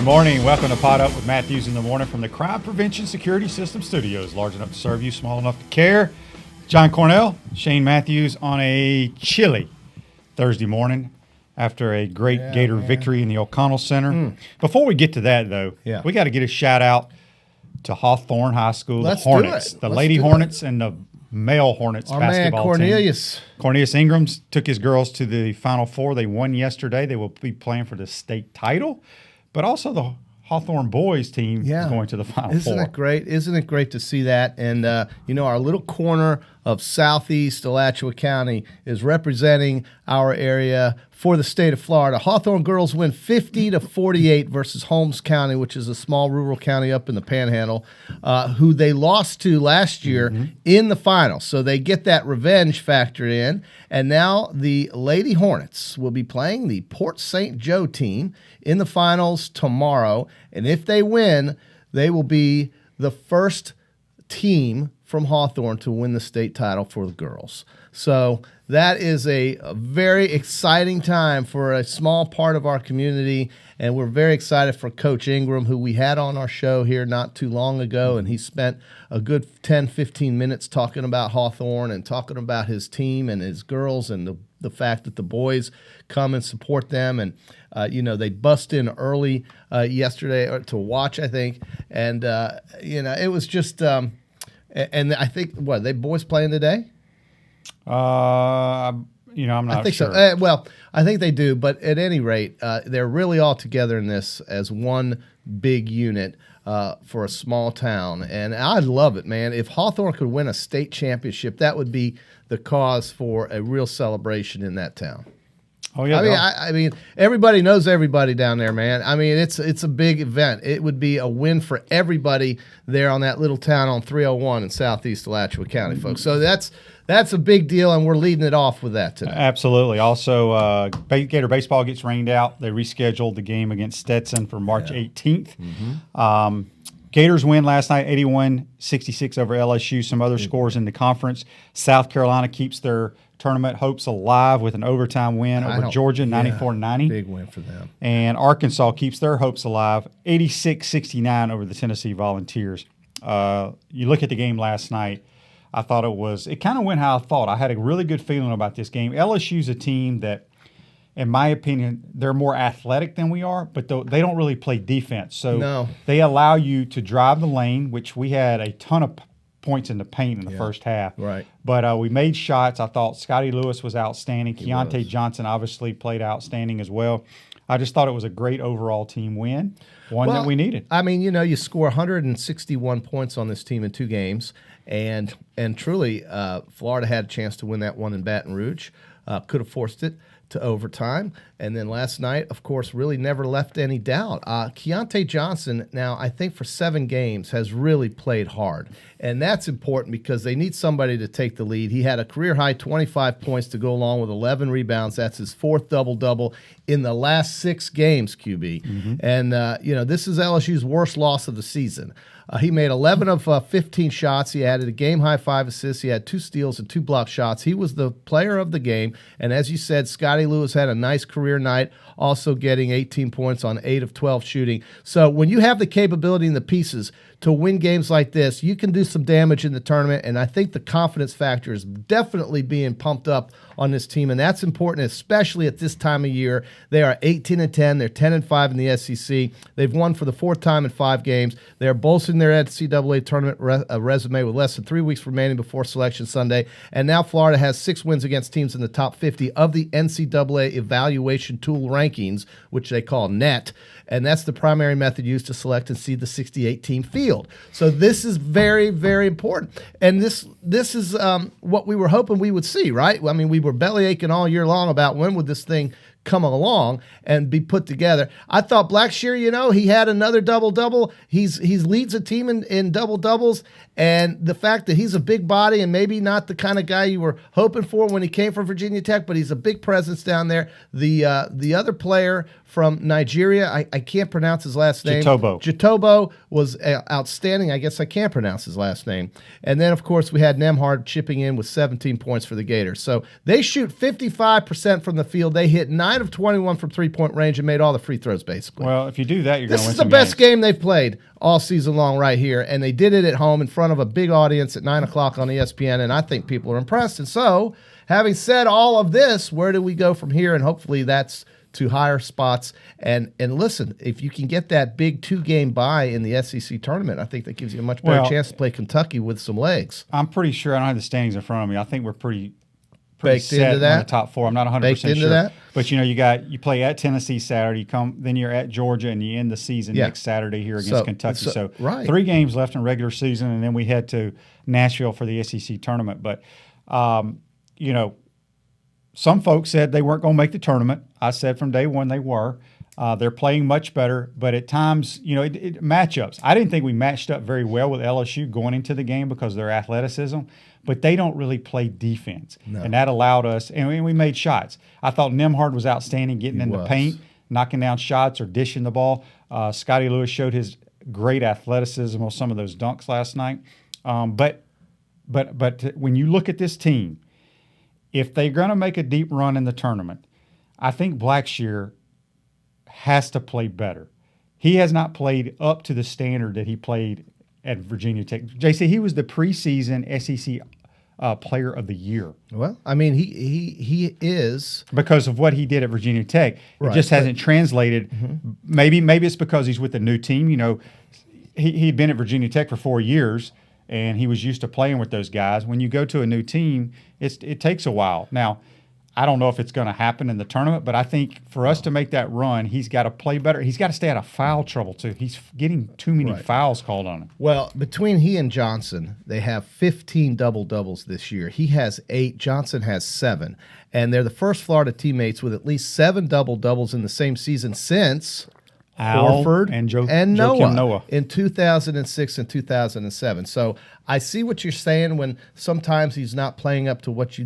Good morning. Welcome to Pod Up with Matthews in the morning from the Crime Prevention Security System Studios. Large enough to serve you, small enough to care. John Cornell, Shane Matthews on a chilly Thursday morning after a great Gator victory in the O'Connell Center. Before we get to that, though, we got to get a shout out to Hawthorne High School, the Hornets, the Lady Hornets and the male Hornets basketball Cornelius. team. Cornelius Ingrams took his girls to the Final Four. They won yesterday. They will be playing for the state title. But also the Hawthorne boys team is going to the Final Four. Isn't it great? Isn't it great to see that? And, our little corner of southeast Alachua County is representing our area for the state of Florida. Hawthorne girls win 50-48 versus Holmes County, which is a small rural county up in the Panhandle, who they lost to last year in the final. So they get that revenge factored in. And now the Lady Hornets will be playing the Port St. Joe team in the finals tomorrow. And if they win, they will be the first team from Hawthorne to win the state title for the girls. So that is a very exciting time for a small part of our community, and we're very excited for Coach Ingram, who we had on our show here not too long ago, and he spent a good 10, 15 minutes talking about Hawthorne and talking about his team and his girls and the fact that the boys come and support them. And, they bust in early yesterday to watch, I think, and, it was just and I think, they boys playing today? I'm not sure. So. I think they do, but at any rate, they're really all together in this as one big unit for a small town. And I love it, man. If Hawthorne could win a state championship, that would be the cause for a real celebration in that town. Oh yeah, I mean, everybody knows everybody down there, man. I mean, it's a big event. It would be a win for everybody there on that little town on 301 in southeast Alachua County, folks. So that's a big deal, and we're leading it off with that today. Absolutely. Also, Gator baseball gets rained out. They rescheduled the game against Stetson for March 18th. Gators win last night, 81-66 over LSU. Some other scores in the conference. South Carolina keeps their tournament hopes alive with an overtime win over Georgia, 94-90. Big win for them. And Arkansas keeps their hopes alive, 86-69 over the Tennessee Volunteers. You look at the game last night, I thought it kind of went how I thought. I had a really good feeling about this game. LSU's a team that, in my opinion, they're more athletic than we are, but they don't really play defense. So they allow you to drive the lane, which we had a ton of points in the paint in the first half. Right. But we made shots. I thought Scotty Lewis was outstanding. Keontae Johnson obviously played outstanding as well. I just thought it was a great overall team win, one that we needed. I mean, you score 161 points on this team in 2 games, and truly, Florida had a chance to win that one in Baton Rouge. Could have forced it to overtime. And then last night, of course, really never left any doubt. Keontae Johnson, now I think for 7 games, has really played hard. And that's important because they need somebody to take the lead. He had a career-high 25 points to go along with 11 rebounds. That's his 4th double-double in the last 6 games, QB. And, this is LSU's worst loss of the season. He made 11 of 15 shots. He added a game-high 5 assists. He had 2 steals and 2 block shots. He was the player of the game. And as you said, Scotty Lewis had a nice career night, also getting 18 points on 8 of 12 shooting. So when you have the capability and the pieces to win games like this, you can do some damage in the tournament, and I think the confidence factor is definitely being pumped up on this team, and that's important, especially at this time of year. They are 18-10. They're 10-5 in the SEC. They've won for the 4th time in 5 games. They're bolstering their NCAA tournament resume with less than 3 weeks remaining before Selection Sunday, and now Florida has 6 wins against teams in the top 50 of the NCAA evaluation tool rankings, which they call NET, and that's the primary method used to select and seed the 68-team field. So this is very, very important. And this is what we were hoping we would see, right? I mean, we were belly aching all year long about when would this thing come along and be put together. I thought Blackshear, he had another double-double. He leads a team in double-doubles, and the fact that he's a big body and maybe not the kind of guy you were hoping for when he came from Virginia Tech, but he's a big presence down there. The other player from Nigeria, I can't pronounce his last name. Jatobo was outstanding. I guess I can't pronounce his last name. And then, of course, we had Nemhard chipping in with 17 points for the Gators. So they shoot 55% from the field. They hit 9 9 of 21 from three-point range and made all the free throws, basically. Well, if you do that, you're going to win This is some the best games. game they've played all season long right here, and they did it at home in front of a big audience at 9 o'clock on ESPN, and I think people are impressed. And so, having said all of this, where do we go from here? And hopefully that's to higher spots. And listen, if you can get that big 2-game bye in the SEC tournament, I think that gives you a much better chance to play Kentucky with some legs. I'm pretty sure, I don't have the standings in front of me. I think we're pretty Baked set into that? on the top 4. I'm not 100% Baked into sure. that? But you play at Tennessee Saturday, then you're at Georgia, and you end the season next Saturday here against Kentucky. So 3 games left in regular season, and then we head to Nashville for the SEC tournament. But some folks said they weren't going to make the tournament. I said from day one they were. They're playing much better, but at times, matchups. I didn't think we matched up very well with LSU going into the game because of their athleticism, but they don't really play defense. No. And that allowed us, and we made shots. I thought Nembhard was outstanding getting in the paint, knocking down shots or dishing the ball. Scotty Lewis showed his great athleticism on some of those dunks last night. But when you look at this team, if they're going to make a deep run in the tournament, I think Blackshear has to play better. He has not played up to the standard that he played at Virginia Tech. JC, he was the preseason SEC Player of the Year. Well, I mean, he is because of what he did at Virginia Tech. It just hasn't translated. Mm-hmm. Maybe it's because he's with a new team. He'd been at Virginia Tech for 4 years, and he was used to playing with those guys. When you go to a new team, it takes a while. Now, I don't know if it's going to happen in the tournament, but I think for us to make that run, he's got to play better. He's got to stay out of foul trouble, too. He's getting too many fouls called on him. Well, between he and Johnson, they have 15 double-doubles this year. He has 8. Johnson has 7. And they're the first Florida teammates with at least 7 double-doubles in the same season since Horford and Noah in 2006 and 2007. So I see what you're saying when sometimes he's not playing up to what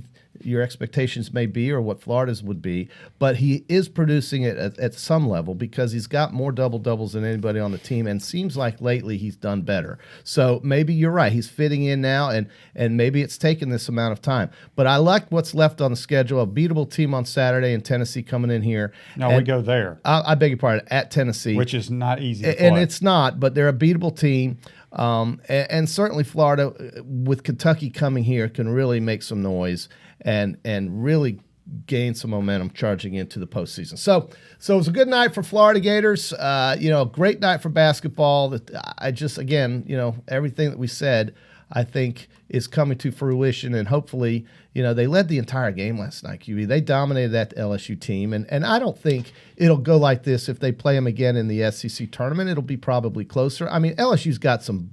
your expectations may be or what Florida's would be, but he is producing it at some level because he's got more double-doubles than anybody on the team, and seems like lately he's done better. So maybe you're right. He's fitting in now, and maybe it's taken this amount of time. But I like what's left on the schedule. A beatable team on Saturday and Tennessee coming in here. No, we go there. I beg your pardon, at Tennessee. Which is not easy to play. And it's not, but they're a beatable team. And certainly Florida, with Kentucky coming here, can really make some noise and really gain some momentum charging into the postseason. So it was a good night for Florida Gators. A great night for basketball. I just, again, everything that we said, I think is coming to fruition, and hopefully, they led the entire game last night, QB. They dominated that LSU team, and I don't think it'll go like this if they play them again in the SEC tournament. It'll be probably closer. I mean, LSU's got some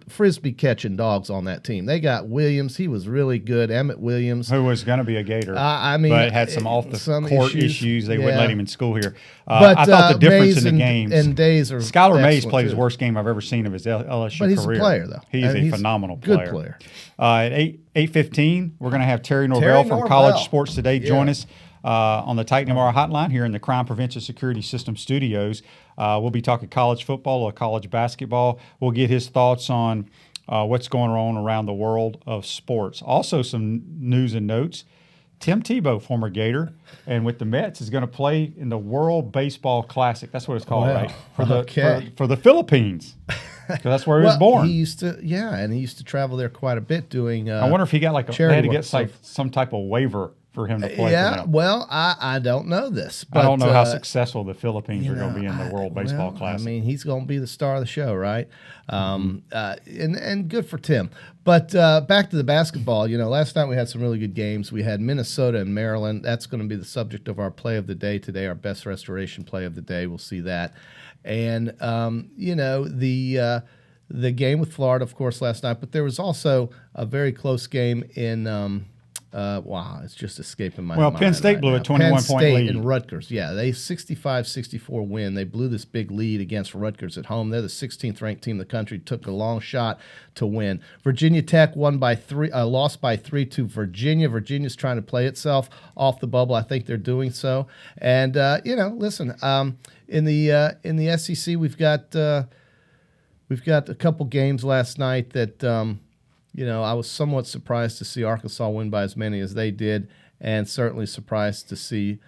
frisbee catching dogs on that team. They got Williams. He was really good. Emmett Williams, who was going to be a Gator, but had some off the court issues. They wouldn't let him in school here. But I thought the difference Mays in the games. And Days are Skylar Mays played his worst game I've ever seen of his LSU but he's career. A player, though. He's a phenomenal player. Good player. At 8:15, we're going to have Terry Norvelle from College Sports Today join us on the Titan MR hotline here in the Crime Prevention Security System studios. We'll be talking college football or college basketball. We'll get his thoughts on what's going on around the world of sports. Also, some news and notes. Tim Tebow, former Gator, and with the Mets, is going to play in the World Baseball Classic. That's what it's called, right? For the Philippines. Because that's where he was born. He used to travel there quite a bit doing. I wonder if he got they had to get some type of waiver for him to play. Yeah, for them. Well, I don't know this. But, I don't know how successful the Philippines are going to be in the World Baseball Classic. I mean, he's going to be the star of the show, right? And good for Tim. But back to the basketball. Last night we had some really good games. We had Minnesota and Maryland. That's going to be the subject of our play of the day today. Our best restoration play of the day. We'll see that. And the game with Florida, of course, last night. But there was also a very close game in. It's just escaping my mind. Well, Penn State blew a 21-point lead. Penn State and Rutgers, they 65-64 win. They blew this big lead against Rutgers at home. They're the 16th ranked team in the country. Took a long shot to win. Virginia Tech lost by 3 to Virginia. Virginia's trying to play itself off the bubble. I think they're doing so. And listen, in the SEC, we've got a couple games last night that. I was somewhat surprised to see Arkansas win by as many as they did. and certainly surprised to see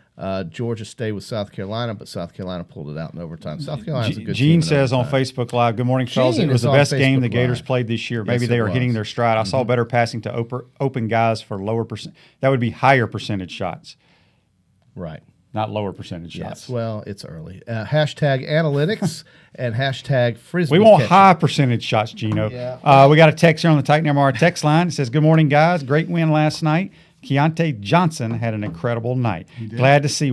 Georgia stay with South Carolina, but South Carolina pulled it out in overtime. South Carolina's a good team. Gene says on Facebook Live, good morning, fellas. It was the best game the Gators played this year. Maybe they are hitting their stride. I saw better passing to open guys for lower percent. That would be higher percentage shots. Right. Not lower percentage shots. Yes, well, it's early. Hashtag analytics and hashtag frisbee. We want catching. high percentage shots, Gino. Yeah. We got a text here on the Titan MR text line. It says, good morning, guys. Great win last night. Keontae Johnson had an incredible night. Glad to see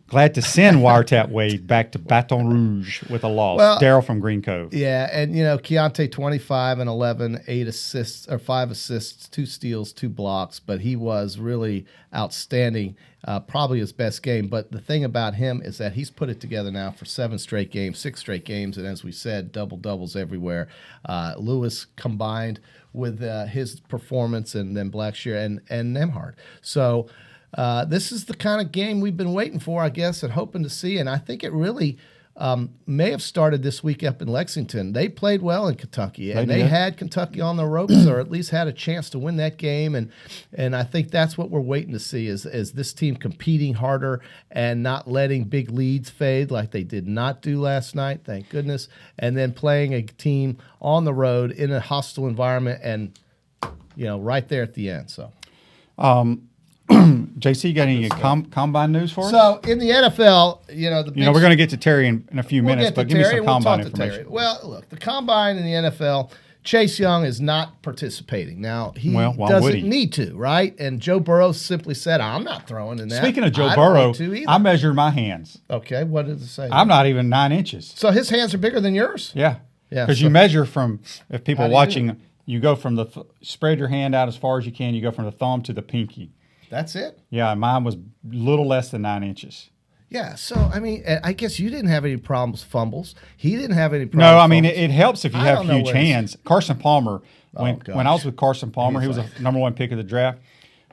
Glad to send Wiretap Wade back to Baton Rouge with a loss. Well, Daryl from Green Cove. Yeah, and Keontae 25 and 11, 8 assists or 5 assists, 2 steals, 2 blocks, but he was really outstanding. Probably his best game. But the thing about him is that he's put it together now for 6 straight games, and as we said, doubles everywhere. Lewis combined with his performance, and then Blackshear and Nemhard. So this is the kind of game we've been waiting for, I guess, and hoping to see. And I think it really may have started this week up in Lexington. They played well in Kentucky, and they had Kentucky on the ropes, or at least had a chance to win that game. And I think that's what we're waiting to see is this team competing harder and not letting big leads fade like they did not do last night, thank goodness, and then playing a team on the road in a hostile environment and, right there at the end. So. JC, you got any combine news for us? So in the NFL, we're going to get to Terry in a few minutes, but give me some combine information. Well, look, the combine in the NFL, Chase Young is not participating. Now, he doesn't need to, right? And Joe Burrow simply said, I'm not throwing in that. Speaking of Joe Burrow, I measured my hands. Okay, what does it say? I'm not even 9 inches. So his hands are bigger than yours? Yeah. Because you measure from, if people watching, you go from spread your hand out as far as you can, you go from the thumb to the pinky. That's it? Yeah, mine was a little less than 9 inches. Yeah, so, I guess you didn't have any problems fumbles. He didn't have any problems. No, it helps if you have huge hands. Carson Palmer, when I was with Carson Palmer, he was a number 1 pick of the draft.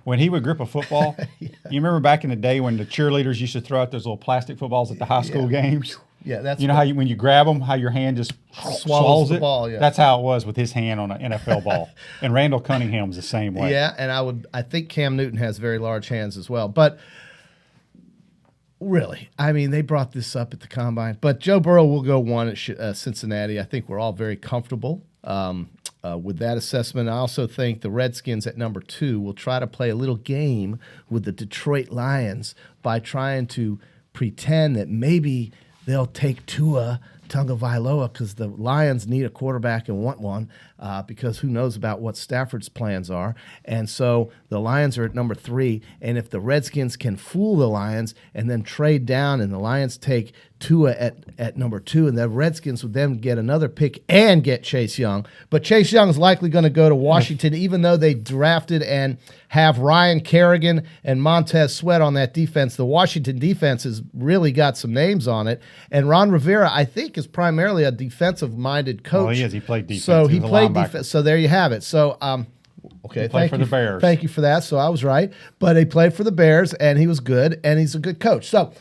When he would grip a football, you remember back in the day when the cheerleaders used to throw out those little plastic footballs at the high school games? Yeah, that's how when you grab them, how your hand just swallows the it. Ball. Yeah, that's how it was with his hand on an NFL ball. And Randall Cunningham was the same way. Yeah, and I think Cam Newton has very large hands as well. But really, they brought this up at the combine. But Joe Burrow will go 1 at Cincinnati. I think we're all very comfortable with that assessment. I also think the Redskins at number 2 will try to play a little game with the Detroit Lions by trying to pretend that maybe they'll take Tua Tagovailoa because the Lions need a quarterback and want one because who knows about what Stafford's plans are. And so the Lions are at number 3, and if the Redskins can fool the Lions and then trade down and the Lions take Tua at number 2, and the Redskins would then get another pick and get Chase Young. But Chase Young is likely going to go to Washington, even though they drafted and have Ryan Kerrigan and Montez Sweat on that defense. The Washington defense has really got some names on it. And Ron Rivera, I think, is primarily a defensive-minded coach. Well, he is. He played defense. So he played defense. So there you have it. So, okay, thank you for the Bears. Thank you for that. So I was right. But he played for the Bears, and he was good, and he's a good coach. So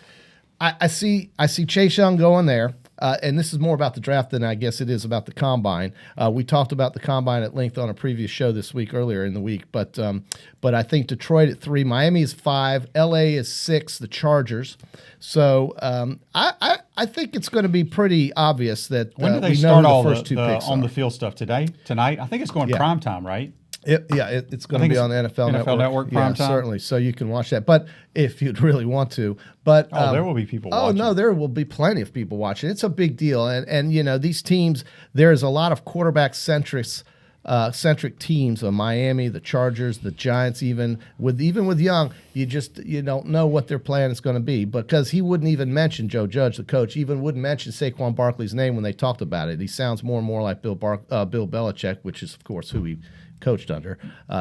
I see Chase Young going there, and this is more about the draft than I guess it is about the combine. We talked about the combine at length on a previous show earlier in the week, but I think Detroit at 3, Miami is 5, LA is 6, the Chargers. So I think it's going to be pretty obvious that when do they we start know all the first 2 picks on the field stuff tonight? I think it's going prime time, right? It's going to be on the NFL Network prime time. Certainly, so you can watch that. But if you'd really want to, there will be people watching. Oh no, there will be plenty of people watching. It's a big deal, and these teams. There's a lot of quarterback centric teams. Miami, the Chargers, the Giants. Even with Young, you don't know what their plan is going to be because he wouldn't even mention Joe Judge, the coach. Even wouldn't mention Saquon Barkley's name when they talked about it. He sounds more and more like Bill Belichick, which is of course who he coached under.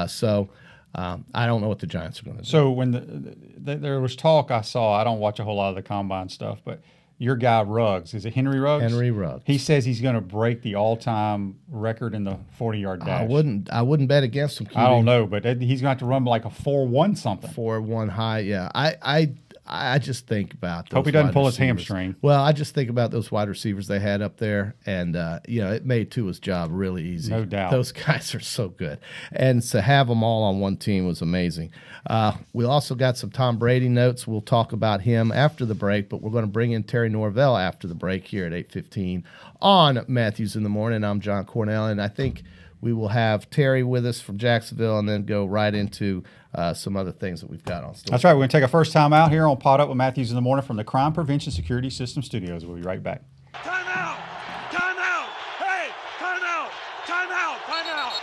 So I don't know what the Giants are going to do. So when there was talk I saw, I don't watch a whole lot of the combine stuff, but your guy Ruggs, is it Henry Ruggs? Henry Ruggs. He says he's going to break the all-time record in the 40-yard dash. I wouldn't bet against him. QB. I don't know, but he's going to have to run like a 4-1 something. 4-1 high, yeah. I just think about those Hope he doesn't wide pull his receivers. hamstring. Well, I just think about those wide receivers they had up there, and it made Tua's job really easy. No doubt. Those guys are so good, and to have them all on one team was amazing. We also got some Tom Brady notes. We'll talk about him after the break, but we're going to bring in Terry Norvelle after the break here at 8:15 on Matthews in the Morning. I'm John Cornell, and I think we will have Terry with us from Jacksonville and then go right into some other things that we've got on store. That's right. We're going to take our first time out here on Pod Up with Matthews in the Morning from the Crime Prevention Security System Studios. We'll be right back. Time out! Time out! Hey! Time out! Time out! Time out!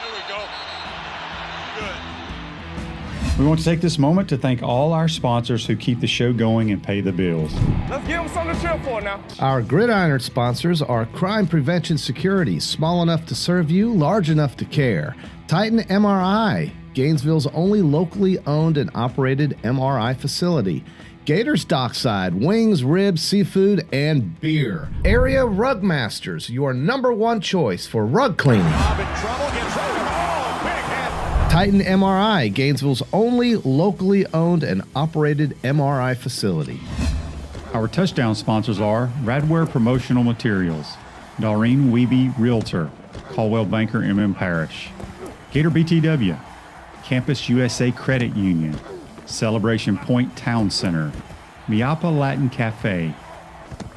There we go. Good. We want to take this moment to thank all our sponsors who keep the show going and pay the bills. Let's give them something to cheer for now. Our Gridiron sponsors are Crime Prevention Security, small enough to serve you, large enough to care. Titan MRI, Gainesville's only locally owned and operated MRI facility. Gators Dockside, wings, ribs, seafood, and beer. Area Rug Masters, your number one choice for rug cleaning. Bob in trouble, gets over. Oh, big hit. Titan MRI, Gainesville's only locally owned and operated MRI facility. Our touchdown sponsors are Radware Promotional Materials, Doreen Wiebe Realtor, Caldwell Banker MM Parish, Gator BTW, Campus USA Credit Union, Celebration Point Town Center, Miapa Latin Cafe,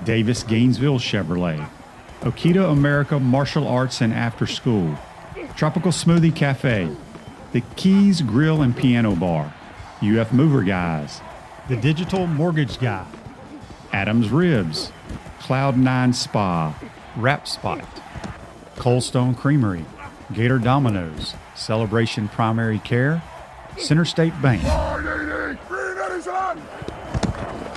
Davis Gainesville Chevrolet, Okita America Martial Arts and After School, Tropical Smoothie Cafe, The Keys Grill and Piano Bar, UF Mover Guys, The Digital Mortgage Guy, Adams Ribs, Cloud9 Spa, Wrap Spot, Coldstone Creamery, Gator Dominoes, Celebration Primary Care, Center State Bank.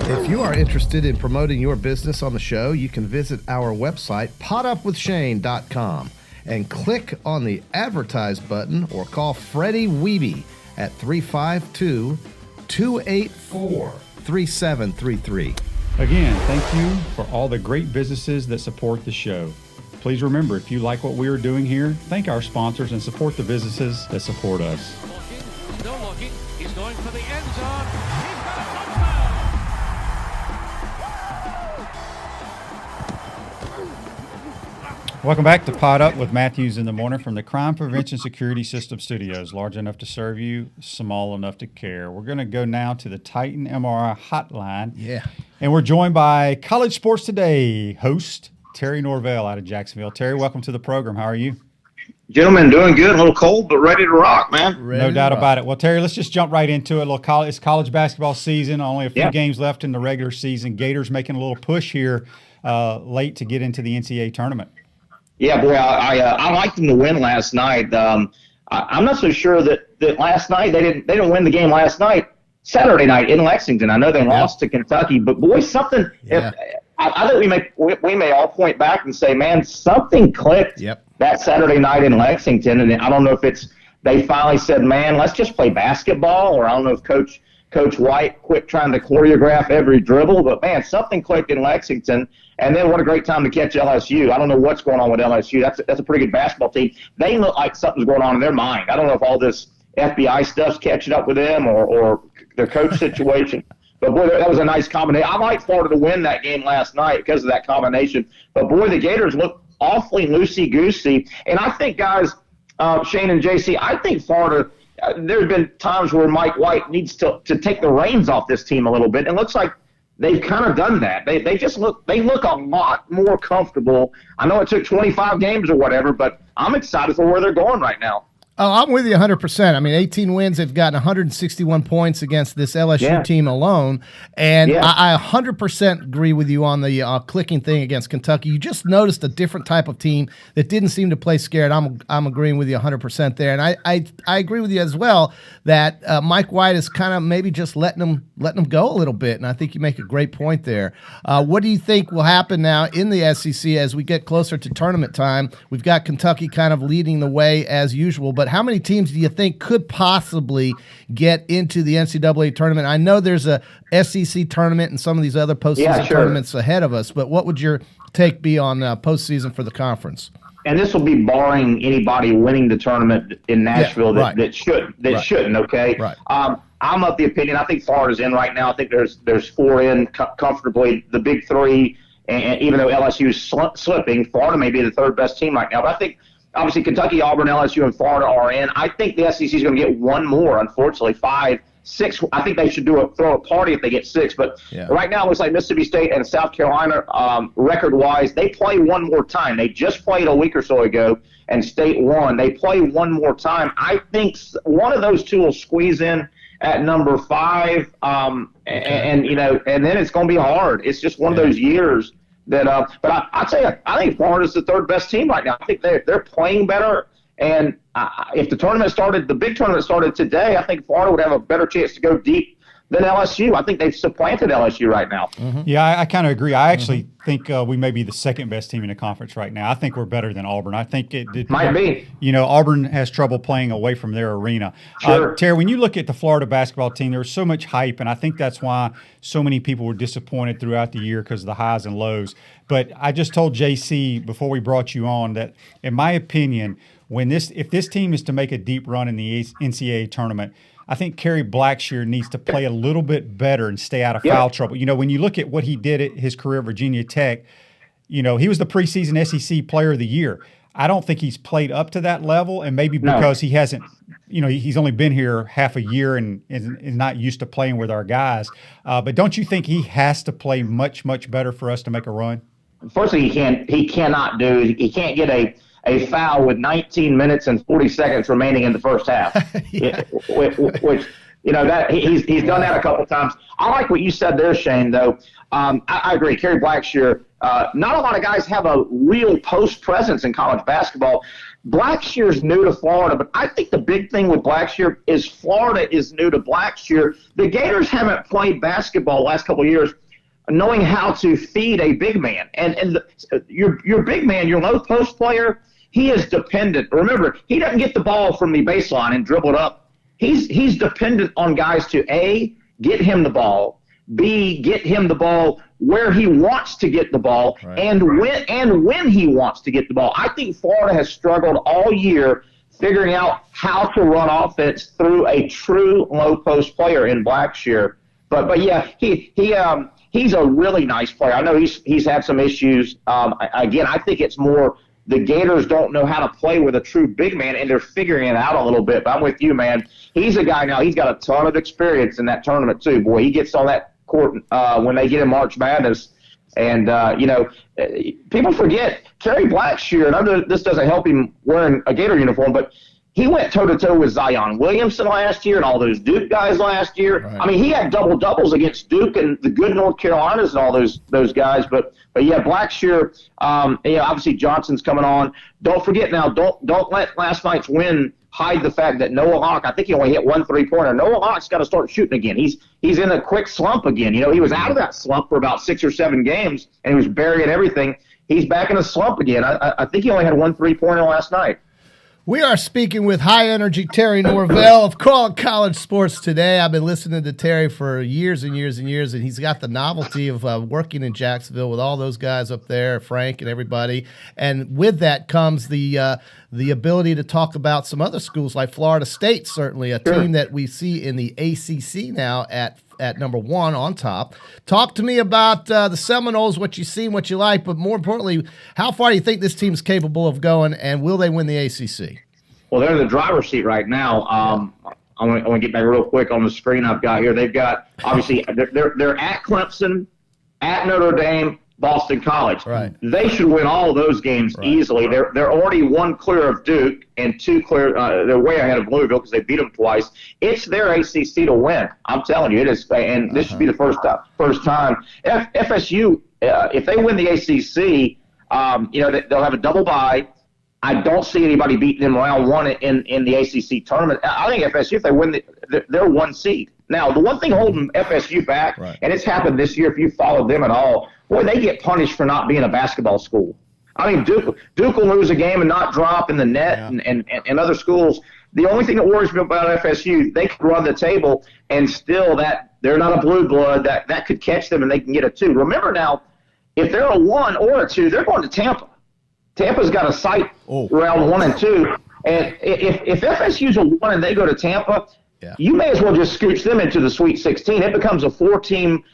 If you are interested in promoting your business on the show, you can visit our website, podupwithshane.com, and click on the Advertise button or call Freddie Wiebe at 352-284-3733. Again, thank you for all the great businesses that support the show. Please remember, if you like what we are doing here, thank our sponsors and support the businesses that support us. Looking, still looking. He's going for the end zone. He's got a touchdown. Welcome back to Pod Up with Matthews in the Morning from the Crime Prevention Security System Studios. Large enough to serve you, small enough to care. We're going to go now to the Titan MRI hotline. Yeah. And we're joined by College Sports Today host Terry Norvelle out of Jacksonville. Terry, welcome to the program. How are you? Gentlemen, doing good. A little cold, but ready to rock, man. No doubt about it. Well, Terry, let's just jump right into it. It's college basketball season. Only a few games left in the regular season. Gators making a little push here late to get into the NCAA tournament. Yeah, boy, I liked them to win last night. I'm not so sure that last night they didn't win the game last night. Saturday night in Lexington. I know they lost to Kentucky, but boy, something. Yeah. I think we may all point back and say, man, something clicked that Saturday night in Lexington, and I don't know if they finally said, man, let's just play basketball, or I don't know if Coach White quit trying to choreograph every dribble, but man, something clicked in Lexington. And then what a great time to catch LSU. I don't know what's going on with LSU. That's a pretty good basketball team. They look like something's going on in their mind. I don't know if all this FBI stuff's catching up with them or their coach situation. But, boy, that was a nice combination. I like Florida to win that game last night because of that combination. But, boy, the Gators look awfully loosey-goosey. And I think, guys, Shane and JC, I think Florida there's been times where Mike White needs to take the reins off this team a little bit. And it looks like they've kind of done that. They just look a lot more comfortable. I know it took 25 games or whatever, but I'm excited for where they're going right now. Oh, I'm with you 100%. I mean, 18 wins. They've gotten 161 points against this LSU team alone. And I 100% agree with you on the clicking thing against Kentucky. You just noticed a different type of team that didn't seem to play scared. I'm agreeing with you 100% there. And I agree with you as well that Mike White is kind of maybe just letting them go a little bit. And I think you make a great point there. What do you think will happen now in the SEC as we get closer to tournament time? We've got Kentucky kind of leading the way as usual, but how many teams do you think could possibly get into the NCAA tournament? I know there's a SEC tournament and some of these other postseason tournaments ahead of us, but what would your take be on postseason for the conference? And this will be barring anybody winning the tournament in Nashville that shouldn't. Okay. Right. I I'm of the opinion. I think Florida's in right now. I think there's 4 in comfortably. The big 3, and even though LSU is slipping, Florida may be the 3rd best team right now. But I think obviously Kentucky, Auburn, LSU, and Florida are in. I think the SEC is going to get 1 more. Unfortunately, 5, 6. I think they should throw a party if they get 6. But right now it looks like Mississippi State and South Carolina, record-wise, they play 1 more time. They just played a week or so ago, and State won. They play 1 more time. I think one of those 2 will squeeze in at number 5, and then it's going to be hard. It's just one of those years that. But I'll tell you, I think Florida's the 3rd best team right now. I think they're playing better. And if the big tournament started today, I think Florida would have a better chance to go deep than LSU. I think they've supplanted LSU right now. Mm-hmm. Yeah, I kind of agree. I actually think we may be the 2nd best team in the conference right now. I think we're better than Auburn. I think it might be. Auburn has trouble playing away from their arena. Sure. Terry, when you look at the Florida basketball team, there was so much hype, and I think that's why so many people were disappointed throughout the year because of the highs and lows. But I just told JC before we brought you on that, in my opinion, if this team is to make a deep run in the NCAA tournament, I think Kerry Blackshear needs to play a little bit better and stay out of foul trouble. When you look at what he did at his career at Virginia Tech, he was the preseason SEC Player of the Year. I don't think he's played up to that level, and maybe because he hasn't, he's only been here half a year and is not used to playing with our guys. But don't you think he has to play much, much better for us to make a run? Firstly, he cannot get a foul with 19 minutes and 40 seconds remaining in the first half. Which that he's done that a couple of times. I like what you said there, Shane, though. I agree. Kerry Blackshear, not a lot of guys have a real post presence in college basketball. Blackshear's new to Florida, but I think the big thing with Blackshear is Florida is new to Blackshear. The Gators haven't played basketball the last couple of years knowing how to feed a big man. And your big man, your low post player, he is dependent. Remember, he doesn't get the ball from the baseline and dribble it up. He's dependent on guys to, A, get him the ball, B, get him the ball where he wants to get the ball, and when he wants to get the ball. I think Florida has struggled all year figuring out how to run offense through a true low post player in Blackshear. But yeah, he's a really nice player. I know he's had some issues. Again, I think it's more the Gators don't know how to play with a true big man, and they're figuring it out a little bit. But I'm with you, man. He's a guy now. He's got a ton of experience in that tournament too. Boy, he gets on that court when they get in March Madness. And, people forget Kerry Blackshear, and I know this doesn't help him wearing a Gator uniform, but he went toe-to-toe with Zion Williamson last year and all those Duke guys last year. Right. I mean, he had double-doubles against Duke and the good North Carolinas and all those guys. But yeah, Blackshear, obviously Johnson's coming on. Don't forget now, don't let last night's win hide the fact that Noah Hawk, I think he only hit 1 3-pointer. Noah Hawk's got to start shooting again. He's in a quick slump again. He was out of that slump for about 6 or 7 games, and he was burying everything. He's back in a slump again. I think he only had 1 3-pointer last night. We are speaking with high-energy Terry Norvelle of College Sports Today. I've been listening to Terry for years and years and years, and he's got the novelty of working in Jacksonville with all those guys up there, Frank and everybody. And with that comes the ability to talk about some other schools like Florida State, certainly a team that we see in the ACC now at number 1 on top. Talk to me about the Seminoles, what you see, what you like, but more importantly, how far do you think this team is capable of going, and will they win the ACC? Well, they're in the driver's seat right now. I want to get back real quick on the screen I've got here. They've got, obviously, they're at Clemson, at Notre Dame, Boston College. Right. They should win all of those games easily. They're already 1 clear of Duke and 2 clear. They're way ahead of Louisville because they beat them twice. It's their ACC to win. I'm telling you, it is. And this should be the first time. FSU, if they win the ACC, they'll have a double bye. I don't see anybody beating them round 1 in the ACC tournament. I think FSU, if they win, they're 1 seed. Now, the one thing holding FSU back, and it's happened this year if you followed them at all, boy, they get punished for not being a basketball school. I mean, Duke will lose a game and not drop in the net, and other schools. The only thing that worries me about FSU, they could run the table, and still that they're not a blue blood. That could catch them, and they can get a 2. Remember now, if they're a 1 or a 2, they're going to Tampa. Tampa's got a site round 1 and 2. And if FSU's a 1 and they go to Tampa, you may as well just scooch them into the Sweet 16. It becomes a 4-game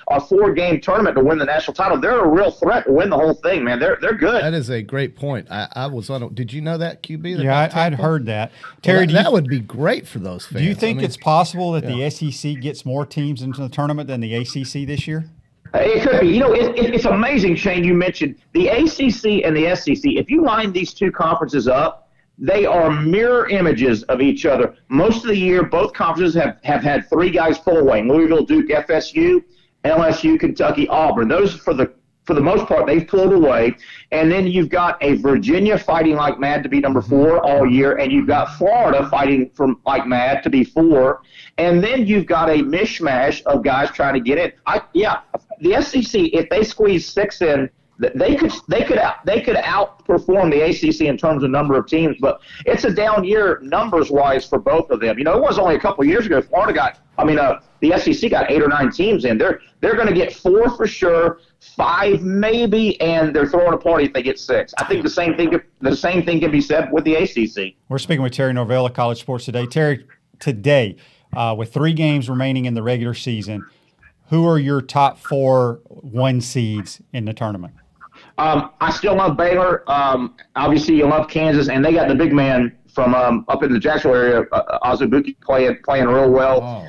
tournament to win the national title. They're a real threat to win the whole thing, man. They're good. That is a great point. I was on. Did you know that, QB? Yeah, I'd heard that. Terry, that would be great for those fans. Do you think it's possible that the SEC gets more teams into the tournament than the ACC this year? It could be. You know, it's amazing, Shane, you mentioned the ACC and the SEC. If you line these two conferences up, they are mirror images of each other. Most of the year, both conferences have had 3 guys pull away: Louisville, Duke, FSU, LSU, Kentucky, Auburn. Those, for the most part, they've pulled away. And then you've got a Virginia fighting like mad to be number 4 all year, and you've got Florida fighting from like mad to be 4. And then you've got a mishmash of guys trying to get in. The SEC, if they squeeze 6 in, they could outperform the ACC in terms of number of teams, but it's a down year numbers wise for both of them. You know, it was only a couple of years ago. The SEC got 8 or 9 teams in. They're going to get 4 for sure, 5 maybe, and they're throwing a party if they get 6. I think the same thing can be said with the ACC. We're speaking with Terry Norvelle of College Sports Today. Terry, today, with 3 games remaining in the regular season, who are your top 4 1 seeds in the tournament? I still love Baylor. Obviously, you love Kansas, and they got the big man from up in the Jacksonville area, Azubuike, playing real well.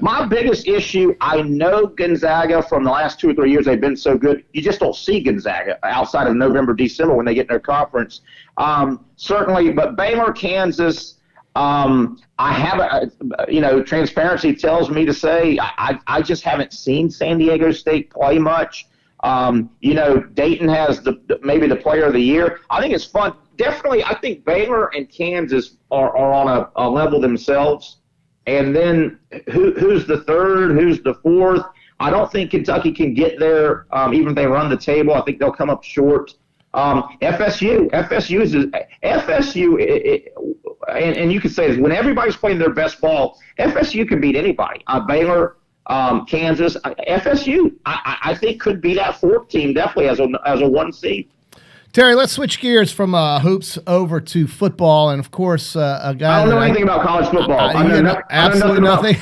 My biggest issue, I know Gonzaga from the last 2 or 3 years, they've been so good. You just don't see Gonzaga outside of November, December when they get in their conference. Certainly, but Baylor, Kansas, I haven't, transparency tells me to say I just haven't seen San Diego State play much. Dayton has maybe the player of the year. I think it's fun. Definitely, I think Baylor and Kansas are on a level themselves. And then who's the third? Who's the fourth? I don't think Kentucky can get there, even if they run the table. I think they'll come up short. FSU, and you could say this, when everybody's playing their best ball, FSU can beat anybody. Baylor, Kansas, FSU, I think could be that 4th team definitely as a 1 seed. Terry, let's switch gears from hoops over to football, and of course, a guy. I don't know anything about college football. Absolutely nothing.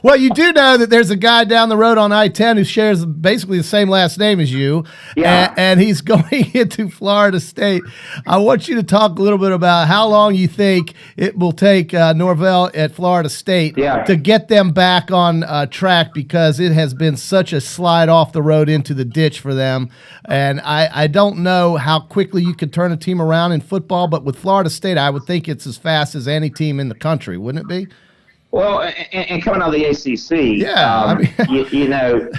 Well, you do know that there's a guy down the road on I-10 who shares basically the same last name as you, and he's going into Florida State. I want you to talk a little bit about how long you think it will take Norvelle at Florida State to get them back on track, because it has been such a slide off the road into the ditch for them. And I don't know how quickly you can turn a team around in football, but with Florida State, I would think it's as fast as any team in the country, wouldn't it be? Well, and coming out of the ACC,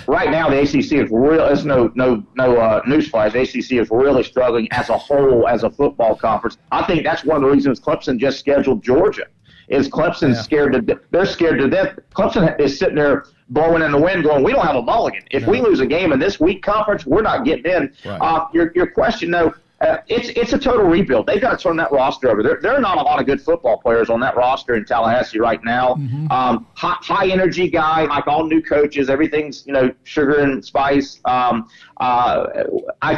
right now the ACC is real. There's no newsflash. The ACC is really struggling as a whole as a football conference. I think that's one of the reasons Clemson just scheduled Georgia. Is Clemson scared to? They're scared to death. Clemson is sitting there blowing in the wind, going, "We don't have a mulligan. If we lose a game in this week conference, we're not getting in." Right. Your question though. It's a total rebuild. They've got to turn that roster over. There are not a lot of good football players on that roster in Tallahassee right now. Mm-hmm. High energy guy, like all new coaches. Everything's sugar and spice. I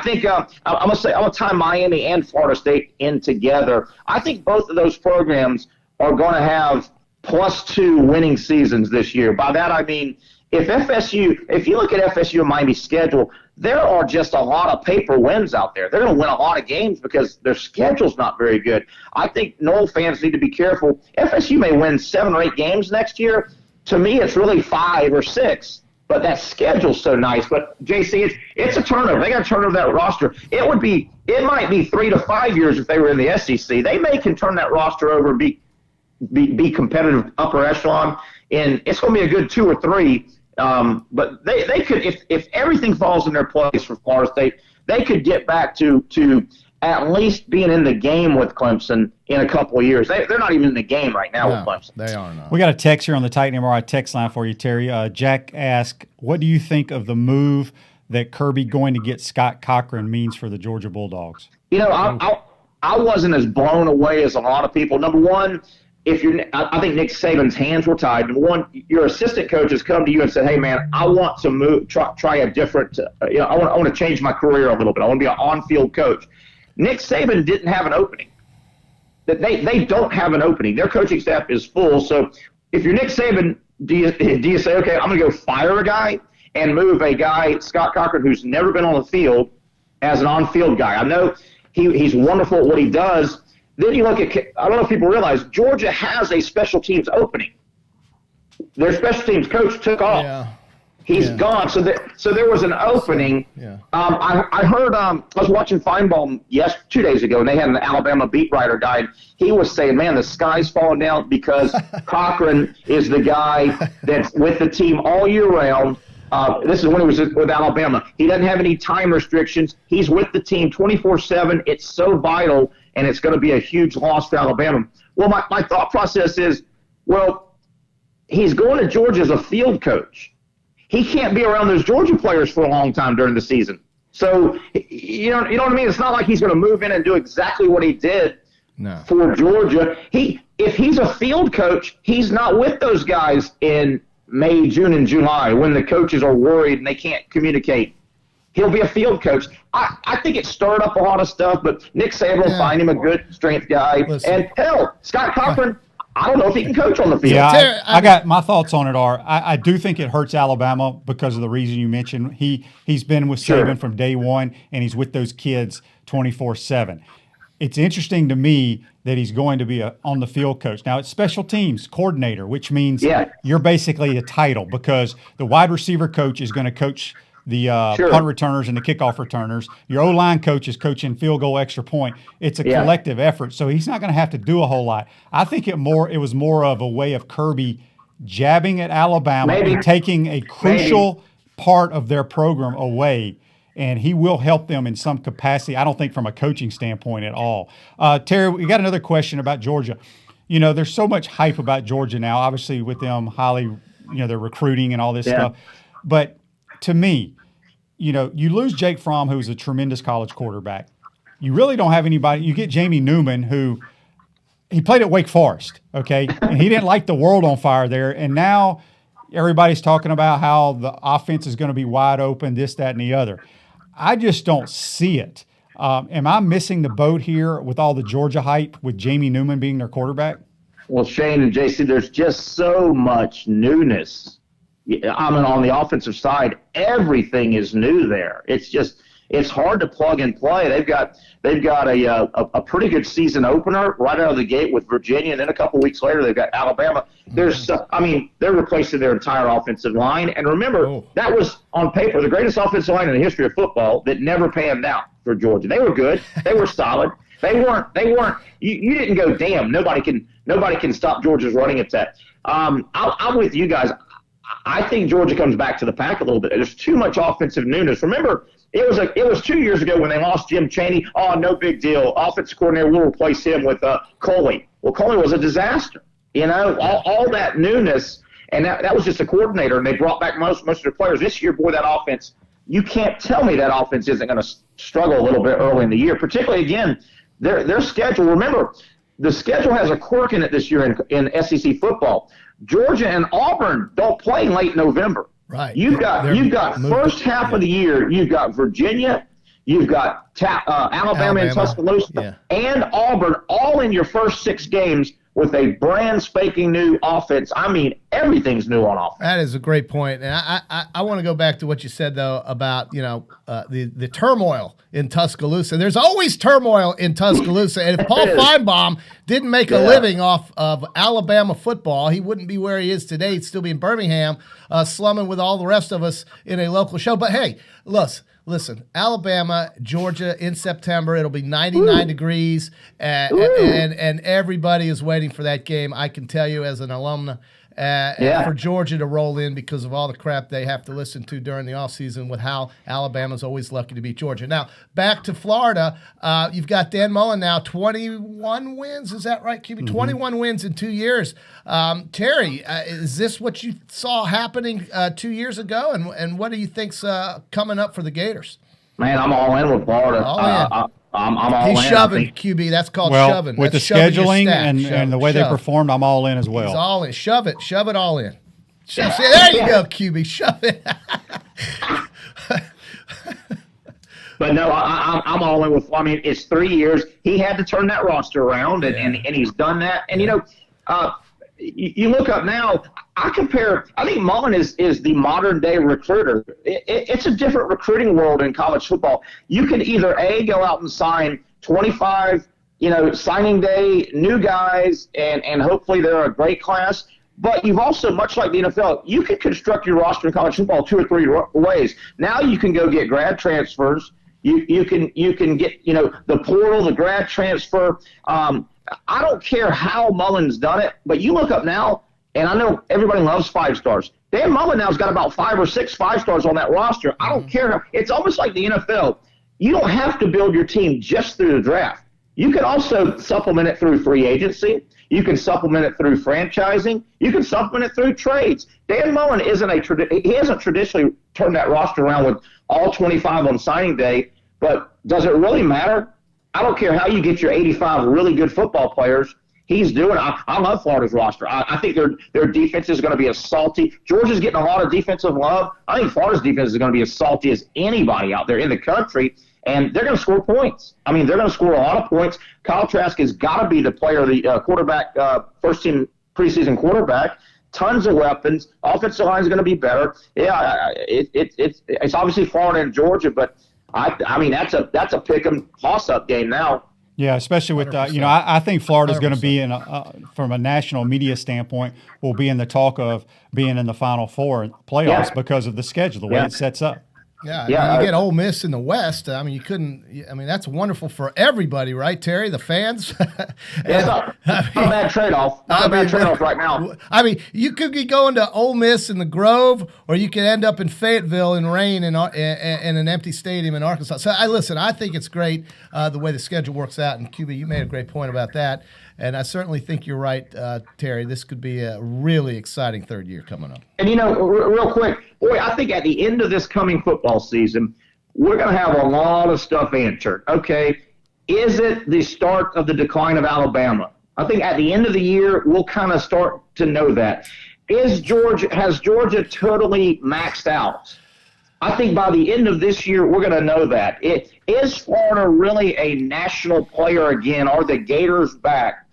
think I'm gonna tie Miami and Florida State in together. I think both of those programs are going to have +2 winning seasons this year. By that I mean, if you look at FSU and Miami's schedule, there are just a lot of paper wins out there. They're going to win a lot of games because their schedule's not very good. I think Noel fans need to be careful. FSU may win 7 or 8 games next year. To me, it's really 5 or 6. But that schedule's so nice. But JC, it's a turnover. They got to turn over that roster. It might be 3 to 5 years if they were in the SEC. They can turn that roster over and be competitive upper echelon. And it's going to be a good 2 or 3. But they could, if everything falls in their place for Florida State, they could get back to at least being in the game with Clemson in a couple of years. They're not even in the game right now with Clemson. They are not. We got a text here on the Titan MRI text line for you, Terry. Jack asked, what do you think of the move that Kirby going to get Scott Cochran means for the Georgia Bulldogs? I wasn't as blown away as a lot of people. Number one, I think Nick Saban's hands were tied. Number one, your assistant coaches come to you and say, "Hey, man, I want to move, try a different. I want to change my career a little bit. I want to be an on-field coach." Nick Saban didn't have an opening. that they don't have an opening. Their coaching staff is full. So if you're Nick Saban, do you say, okay, I'm going to go fire a guy and move a guy, Scott Cochran, who's never been on the field, as an on-field guy? I know he's wonderful at what he does. Then you look at, I don't know if people realize, Georgia has a special teams opening. Their special teams coach took off. Yeah. He's gone. So there was an opening. Yeah. I heard, I was watching Feinbaum 2 days ago, and they had an Alabama beat writer guy. And he was saying, man, the sky's falling down because Cochran is the guy that's with the team all year round. This is when he was with Alabama. He doesn't have any time restrictions. He's with the team 24/7. It's so vital, and it's going to be a huge loss for Alabama. Well, my thought process is, well, he's going to Georgia as a field coach. He can't be around those Georgia players for a long time during the season. So, you know what I mean? It's not like he's going to move in and do exactly what he did for Georgia. If he's a field coach, he's not with those guys in May, June, and July when the coaches are worried and they can't communicate. He'll be a field coach. I think it stirred up a lot of stuff, but Nick Saban will find him a good strength guy. Listen. And hell, Scott Cochran, I don't know if he can coach on the field. Yeah, I got my thoughts on it are I do think it hurts Alabama because of the reason you mentioned. He's been with Saban from day one, and he's with those kids 24/7. It's interesting to me that he's going to be a on the field coach. Now, it's special teams coordinator, which means you're basically a title because the wide receiver coach is going to coach the punt returners and the kickoff returners. Your O-line coach is coaching field goal, extra point. It's a collective effort, so he's not going to have to do a whole lot. I think it was more of a way of Kirby jabbing at Alabama and taking a crucial part of their program away, and he will help them in some capacity. I don't think from a coaching standpoint at all. Terry, we got another question about Georgia. You know, there's so much hype about Georgia now, obviously with them highly, they're recruiting and all this stuff. But to me, you lose Jake Fromm, who's a tremendous college quarterback. You really don't have anybody. You get Jamie Newman, who he played at Wake Forest, okay? And he didn't light the world on fire there. And now everybody's talking about how the offense is going to be wide open, this, that, and the other. I just don't see it. Am I missing the boat here with all the Georgia hype with Jamie Newman being their quarterback? Well, Shane and JC, there's just so much newness. I mean, on the offensive side, everything is new there. It's hard to plug and play. They've got a pretty good season opener right out of the gate with Virginia, and then a couple weeks later they've got Alabama. They're replacing their entire offensive line. And remember, that was on paper the greatest offensive line in the history of football that never panned out for Georgia. They were good. They were solid. They weren't. You didn't go, damn. Nobody can stop Georgia's running attack. I'm with you guys. I think Georgia comes back to the pack a little bit. There's too much offensive newness. Remember, it was 2 years ago when they lost Jim Chaney. Oh, no big deal. Offensive coordinator will replace him with Coley. Well, Coley was a disaster. All that newness, and that was just a coordinator, and they brought back most of their players. This year, boy, that offense, you can't tell me that offense isn't going to struggle a little bit early in the year, particularly, again, their schedule. Remember, the schedule has a quirk in it this year in SEC football. Georgia and Auburn don't play late November. Right. You've got first half of the year. You've got Virginia, you've got Alabama and Tuscaloosa, and Auburn all in your first 6 games with a brand spanking new offense. I mean, everything's new on offense. That is a great point. And I want to go back to what you said, though, about, the turmoil in Tuscaloosa. There's always turmoil in Tuscaloosa. And if Paul Feinbaum didn't make a living off of Alabama football, he wouldn't be where he is today. He'd still be in Birmingham, slumming with all the rest of us in a local show. But, hey, listen, Alabama, Georgia in September. It'll be 99 degrees, and everybody is waiting for that game. I can tell you as an alumna, for Georgia to roll in because of all the crap they have to listen to during the offseason with how Alabama's always lucky to beat Georgia. Now, back to Florida. You've got Dan Mullen now, 21 wins. Is that right, QB? 21 wins in 2 years. Terry, is this what you saw happening 2 years ago? And what do you think's coming up for the Gators? Man, I'm all in with Florida. I'm all in. He's shoving, QB. That's called shoving. With That's the scheduling and the way they performed, I'm all in as well. He's all in. Shove it all in. See, there you go, QB. Shove it. But no, I'm all in with. I mean, it's 3 years. He had to turn that roster around, and he's done that. And you look up now. I think Mullen is the modern day recruiter. It's a different recruiting world in college football. You can either go out and sign 25, signing day new guys, and hopefully they're a great class. But you've also, much like the NFL, you can construct your roster in college football 2 or 3 ways. Now you can go get grad transfers. You can get the portal, the grad transfer. I don't care how Mullen's done it, but you look up now, and I know everybody loves 5-stars. Dan Mullen now's got about 5 or 6 5-stars on that roster. I don't care. It's almost like the NFL. You don't have to build your team just through the draft. You can also supplement it through free agency. You can supplement it through franchising. You can supplement it through trades. Dan Mullen he hasn't traditionally turned that roster around with all 25 on signing day, but does it really matter? I don't care how you get your 85 really good football players. He's doing it. I love Florida's roster. I think their defense is going to be as salty. Georgia's getting a lot of defensive love. I think Florida's defense is going to be as salty as anybody out there in the country, and they're going to score points. I mean, they're going to score a lot of points. Kyle Trask has got to be the player, the quarterback, first-team preseason quarterback. Tons of weapons. Offensive line is going to be better. Yeah, it's obviously Florida and Georgia, but I mean that's a pick 'em toss-up game now. Yeah, especially with I think Florida's going to be from a national media standpoint, will be in the talk of being in the Final Four playoffs because of the schedule, the way it sets up. Yeah, you get Ole Miss in the West. I mean, you couldn't. I mean, that's wonderful for everybody, right, Terry? The fans. It's not a bad trade-off. Not a bad trade-off right now. I mean, you could be going to Ole Miss in the Grove, or you could end up in Fayetteville in rain in an empty stadium in Arkansas. So, I think it's great the way the schedule works out. And QB, you made a great point about that. And I certainly think you're right, Terry. This could be a really exciting third year coming up. And, real quick, boy, I think at the end of this coming football season, we're going to have a lot of stuff answered. Okay, is it the start of the decline of Alabama? I think at the end of the year, we'll kind of start to know that. Has Georgia totally maxed out? I think by the end of this year, we're going to know that. Is Florida really a national player again? Are the Gators back?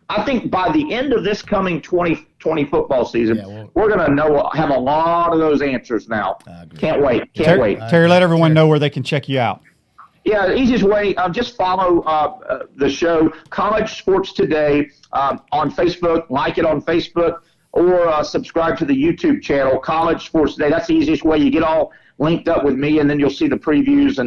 I think by the end of this coming 2020 football season, we're going to have a lot of those answers now. Can't wait. Terry, let everyone know where they can check you out. Yeah, the easiest way, just follow the show, College Sports Today, on Facebook. Like it on Facebook, or subscribe to the YouTube channel, College Sports Today. That's the easiest way. You get all linked up with me, and then you'll see the previews.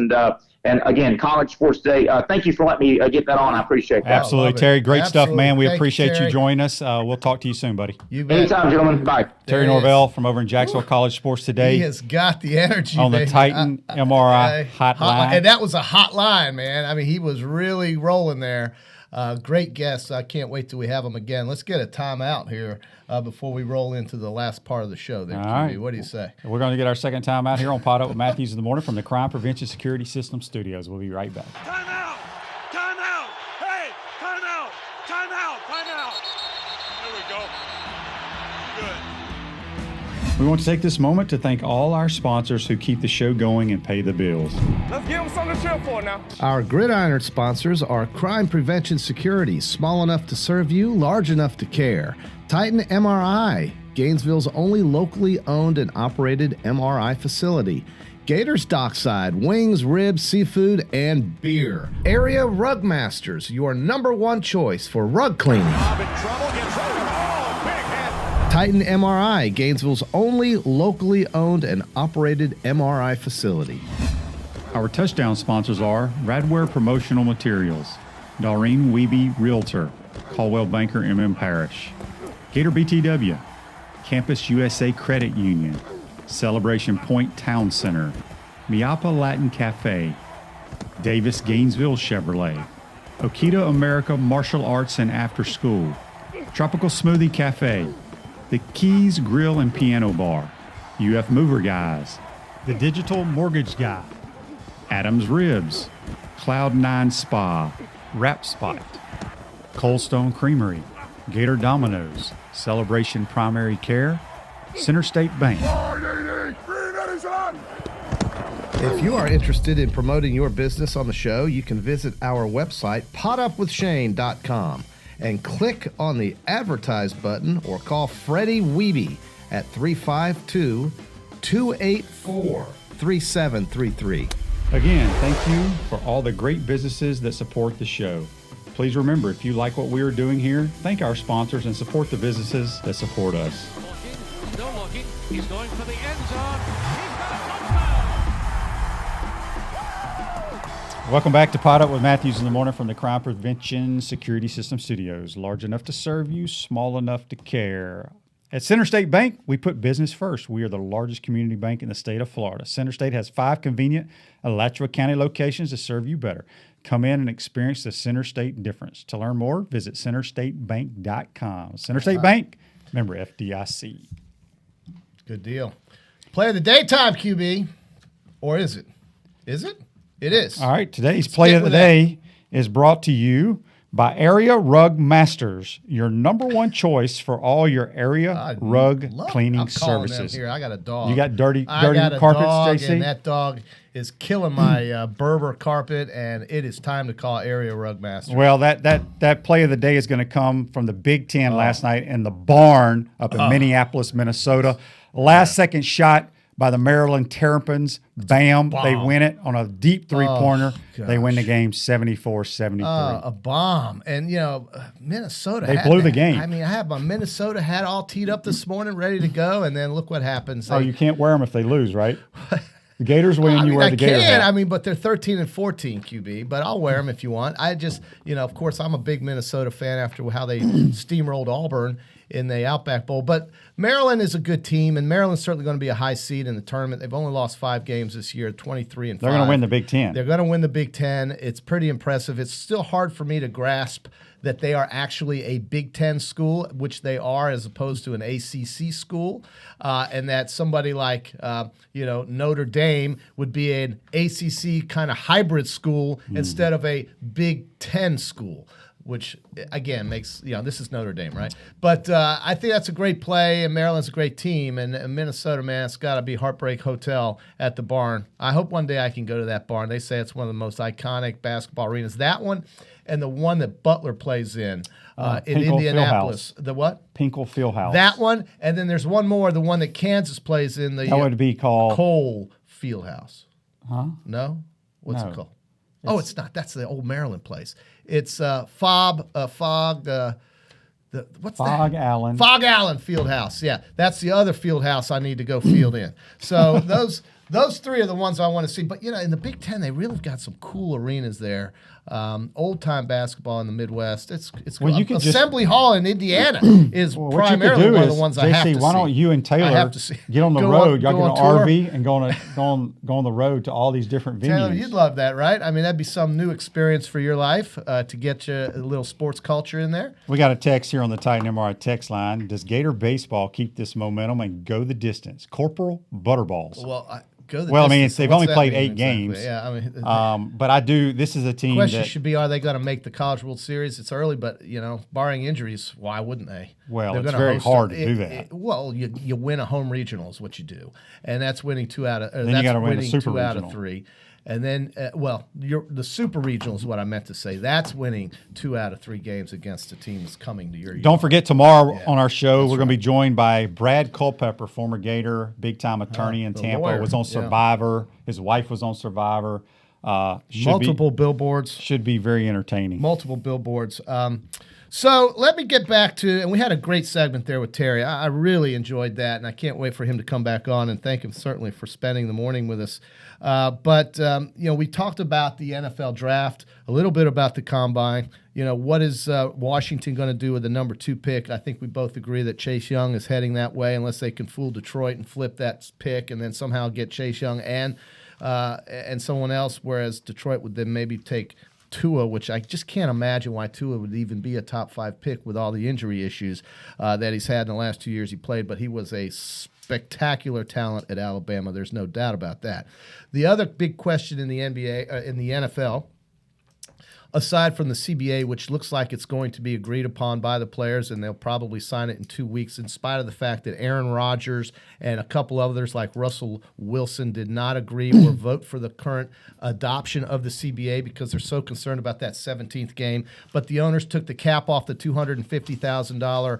And again, College Sports Day. Thank you for letting me get that on. I appreciate that. Absolutely, Terry. Great stuff, man. We appreciate you joining us. We'll talk to you soon, buddy. Anytime, gentlemen. Bye. Terry Norvelle from over in Jacksonville College Sports Today. He has got the energy on the Titan MRI hotline. And that was a hot line, man. I mean, he was really rolling there. Great guest. I can't wait till we have him again. Let's get a timeout here before we roll into the last part of the show. There, right. What do you say? We're going to get our second timeout here on Pod Up with Matthews in the morning from the Crime Prevention Security System Studios. We'll be right back. Time out! Time out! Hey! Time out! Time out! Time out! There we go. Good. We want to take this moment to thank all our sponsors who keep the show going and pay the bills. Let's give them something to cheer for now. Our Gridiron sponsors are Crime Prevention Security, small enough to serve you, large enough to care. Titan MRI, Gainesville's only locally owned and operated MRI facility. Gators Dockside, wings, ribs, seafood, and beer. Area Rug Masters, your #1 choice for rug cleaning. Titan MRI, Gainesville's only locally owned and operated MRI facility. Our touchdown sponsors are Radware Promotional Materials, Doreen Wiebe Realtor, Caldwell Banker MM Parish, Gator BTW, Campus USA Credit Union, Celebration Point Town Center, Miapa Latin Cafe, Davis Gainesville Chevrolet, Okita America Martial Arts and After School, Tropical Smoothie Cafe, The Keys Grill and Piano Bar, UF Mover Guys, The Digital Mortgage Guy, Adams Ribs, Cloud9 Spa, Wrap Spot, Cold Stone Creamery, Gator Dominoes, Celebration Primary Care, Center State Bank. If you are interested in promoting your business on the show, you can visit our website, potupwithshane.com, and click on the advertise button or call Freddie Wiebe at 352-284-3733. Again, thank you for all the great businesses that support the show. Please remember, if you like what we are doing here, thank our sponsors and support the businesses that support us. Still looking. He's going for the end zone. He's got a touchdown. Welcome back to Pot Up with Matthews in the Morning from the Crime Prevention Security System Studios. Large enough to serve you, small enough to care. At Center State Bank, we put business first. We are the largest community bank in the state of Florida. Center State has 5 convenient Alachua County locations to serve you better. Come in and experience the Center State difference. To learn more, visit centerstatebank.com. Center State Bank, member FDIC. Good deal. Play of the daytime, QB. Or is it? Is it? It is. All right, today's play of the day is brought to you by Area Rug Masters, your number one choice for all your area rug cleaning services. Here, I got a dog. You got dirty carpets, dog, JC? And that dog is killing my Berber carpet, and it is time to call Area Rug Masters. Well, that play of the day is going to come from the Big Ten last night in the barn up in Minneapolis, Minnesota. Last second shot by the Maryland Terrapins. Bam. They win it on a deep three-pointer. They win the game 74-73. A bomb. And, Minnesota. They blew the game. I have my Minnesota hat all teed up this morning, ready to go, and then look what happens. You can't wear them if they lose, right? The Gators win, you wear the Gator hat. But they're 13-14 QB, but I'll wear them if you want. I just, of course, I'm a big Minnesota fan after how they steamrolled Auburn in the Outback Bowl. But Maryland is a good team, and Maryland's certainly going to be a high seed in the tournament. They've only lost 5 games this year, 23-5. They're going to win the Big Ten. They're going to win the Big Ten. It's pretty impressive. It's still hard for me to grasp that they are actually a Big Ten school, which they are, as opposed to an ACC school, and that somebody like Notre Dame would be an ACC kind of hybrid school instead of a Big Ten school, which, again, makes, this is Notre Dame, right? But I think that's a great play, and Maryland's a great team. And Minnesota, man, it's got to be Heartbreak Hotel at the barn. I hope one day I can go to that barn. They say it's one of the most iconic basketball arenas. That one and the one that Butler plays in Indianapolis. The what? Pinkel Fieldhouse. That one, and then there's one more, the one that Kansas plays in. That would be called Cole Fieldhouse. Huh? No? What's it called? It's not. That's the old Maryland place. It's Fog Allen Fieldhouse. Yeah, that's the other field house I need to go field in. So those 3 are the ones I want to see. But in the Big Ten, they really got some cool arenas there. Old time basketball in the Midwest. It's cool. Assembly Hall in Indiana is primarily one of the ones I have to see. Why don't you and Taylor get on the road? Y'all get an RV and go on the road to all these different venues. Taylor, you'd love that, right? That'd be some new experience for your life to get you a little sports culture in there. We got a text here on the Titan MRI text line. Does Gator baseball keep this momentum and go the distance? Corporal Butterballs. They've only played 8 games. Yeah, but I do. This is a team. The question should be: are they going to make the College World Series? It's early, but barring injuries, why wouldn't they? Well, it's very hard to do that. You win a home regional is what you do, and that's winning 2 out of. Then you got to win a super 2 out of regional. 3. And then, the super regional is what I meant to say. That's winning 2 out of 3 games against a team that's coming to your yard. Don't forget, tomorrow on our show, we're going to be joined by Brad Culpepper, former Gator, big-time attorney in Tampa, lawyer. Was on Survivor. Yeah. His wife was on Survivor. Multiple billboards. Should be very entertaining. Multiple billboards. So let me get back to, and we had a great segment there with Terry. I really enjoyed that, and I can't wait for him to come back on, and thank him certainly for spending the morning with us. But we talked about the NFL draft, a little bit about the combine. What is Washington going to do with the number 2 pick? I think we both agree that Chase Young is heading that way unless they can fool Detroit and flip that pick and then somehow get Chase Young and someone else, whereas Detroit would then maybe take Tua, which I just can't imagine why Tua would even be a top 5 pick with all the injury issues that he's had in the last 2 years he played, but he was a spectacular talent at Alabama. There's no doubt about that. The other big question in the NBA, in the NFL, aside from the CBA, which looks like it's going to be agreed upon by the players, and they'll probably sign it in 2 weeks, in spite of the fact that Aaron Rodgers and a couple others like Russell Wilson did not agree or vote for the current adoption of the CBA because they're so concerned about that 17th game. But the owners took the cap off the $250,000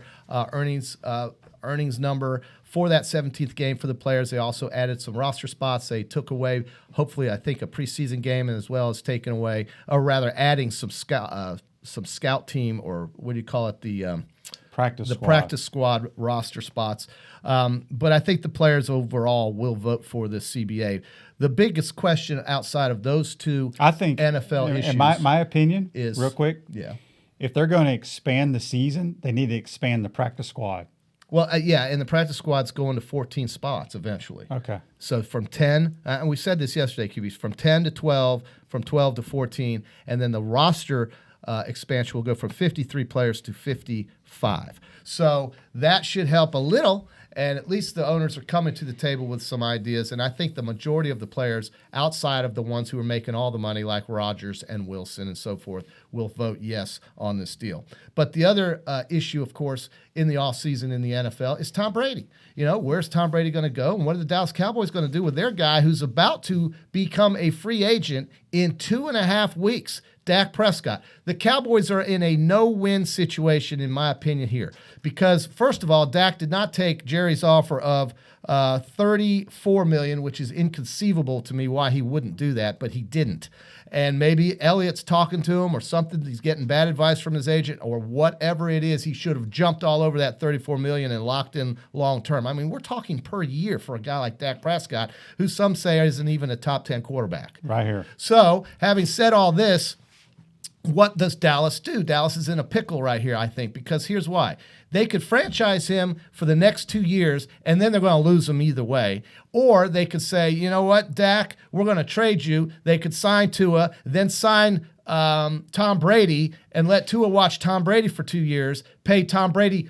earnings number for that 17th game for the players. They also added some roster spots. They took away, hopefully, I think, a preseason game, as well as taking away, or rather adding some scout team, or what do you call it, the practice squad roster spots. But I think the players overall will vote for this CBA. The biggest question outside of those two, I think, NFL issues, in my opinion, is real quick. Yeah. If they're going to expand the season, they need to expand the practice squad. Well, and the practice squad's going to 14 spots eventually. Okay. So from 10, and we said this yesterday, QBs, from 10 to 12, from 12 to 14, and then the roster expansion will go from 53 players to 55. So that should help a little, and at least the owners are coming to the table with some ideas, and I think the majority of the players, outside of the ones who are making all the money, like Rodgers and Wilson and so forth, will vote yes on this deal. But the other issue, of course, in the offseason in the NFL is Tom Brady. Where's Tom Brady going to go, and what are the Dallas Cowboys going to do with their guy who's about to become a free agent in 2.5 weeks? Dak Prescott. The Cowboys are in a no-win situation, in my opinion, here. Because, first of all, Dak did not take Jerry's offer of $34 million, which is inconceivable to me why he wouldn't do that, but he didn't. And maybe Elliott's talking to him or something. He's getting bad advice from his agent or whatever it is. He should have jumped all over that $34 million and locked in long-term. I mean, we're talking per year for a guy like Dak Prescott, who some say isn't even a top 10 quarterback. Right here. So, having said all this, what does Dallas do? Dallas is in a pickle right here, I think, because here's why. They could franchise him for the next 2 years, and then they're going to lose him either way. Or they could say, you know what, Dak, we're going to trade you. They could sign Tua, then sign Tom Brady, and let Tua watch Tom Brady for 2 years, pay Tom Brady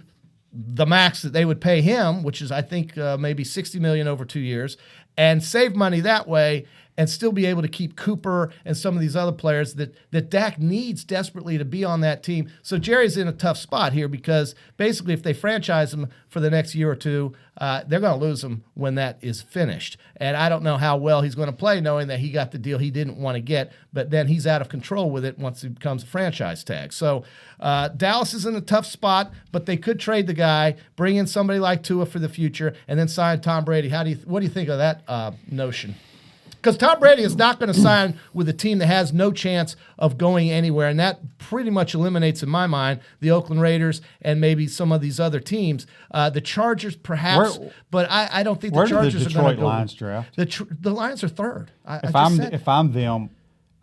the max that they would pay him, which is, I think, maybe $60 million over 2 years, and save money that way, and still be able to keep Cooper and some of these other players that Dak needs desperately to be on that team. So Jerry's in a tough spot here because basically if they franchise him for the next year or two, they're going to lose him when that is finished. And I don't know how well he's going to play knowing that he got the deal he didn't want to get, but then he's out of control with it once he becomes a franchise tag. So Dallas is in a tough spot, but they could trade the guy, bring in somebody like Tua for the future, and then sign Tom Brady. What do you think of that notion? Because Tom Brady is not going to sign with a team that has no chance of going anywhere, and that pretty much eliminates, in my mind, the Oakland Raiders and maybe some of these other teams. The Chargers, perhaps, but I don't think the Chargers are going to go. Where do the Detroit Lions draft? The Lions are third. If I'm them,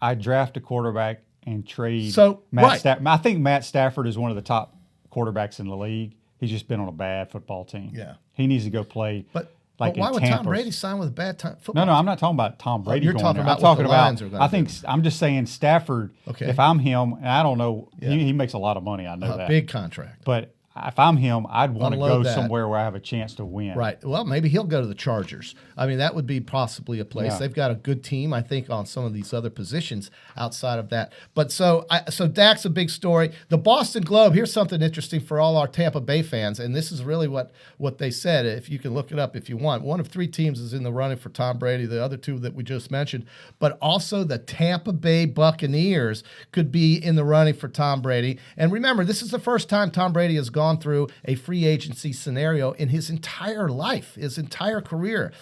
I draft a quarterback and trade Matt Stafford. I think Matt Stafford is one of the top quarterbacks in the league. He's just been on a bad football team. Yeah, he needs to go play. But why would Tom Brady sign with a bad football? No, I'm not talking about Tom Brady. You're going talking there. about what the Lions are going to do. I think I'm just saying Stafford. Okay. If I'm him, and I don't know, he makes a lot of money. I know that big contract. But if I'm him, I'd want to go that. somewhere where I have a chance to win. Right. Well, maybe he'll go to the Chargers. I mean, that would be possibly a place. Yeah. They've got a good team, I think, on some of these other positions outside of that. But so Dak's a big story. The Boston Globe, here's something interesting for all our Tampa Bay fans, and this is really what they said, if you can look it up if you want. One of 3 teams is in the running for Tom Brady, the other 2 that we just mentioned, but also the Tampa Bay Buccaneers could be in the running for Tom Brady. And remember, this is the first time Tom Brady has gone through a free agency scenario in his entire life, his entire career.